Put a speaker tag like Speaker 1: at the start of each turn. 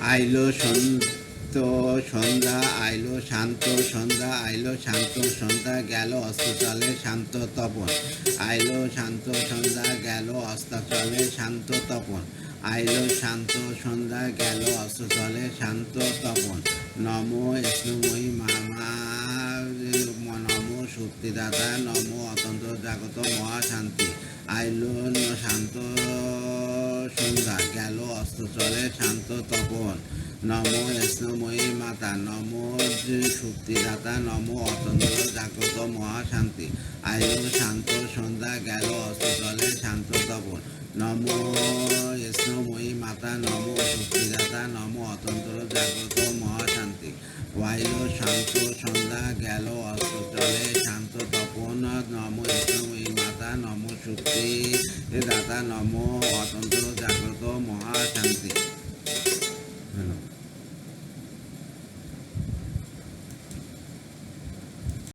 Speaker 1: আইলো শান্ত সন্ধ্যা, আইলো শান্ত সন্ধ্যা, আইলো শান্ত সন্ধ্যা, গেল অস্তচলে শান্ত তপন। আইলো শান্ত সন্ধ্যা, গেল অস্তচলে শান্ত তপন। আইলো শান্ত সন্ধ্যা, গেল অস্তচলে শান্ত তপন। নম স্নময়ী মামা, নম শক্তিদাতা, নম অতন্ত্র জাগত মহাশান্তি। আইলো শান্ত সন্ধ্যা, গেল অস্তচলে শান্ত তপন। নম স্নময়ী মাতা, নম শক্তিদাতা, নম অতন্ত্র জাগত মহাশান্তি। আইলো শান্ত সন্ধ্যা, গেল অস্তচলে শান্ত তপন। নম স্নময়ী মাতা, নম শক্তিদাতা, নম অতন্ত্র জাগত মহাশান্তি। ওয়াইলো শান্ত সন্ধ্যা, গেল অস্তচলে শান্ত তপন। নম স্নময়ী মাতা, নম শক্তি দাতা, নম অতন্ত্র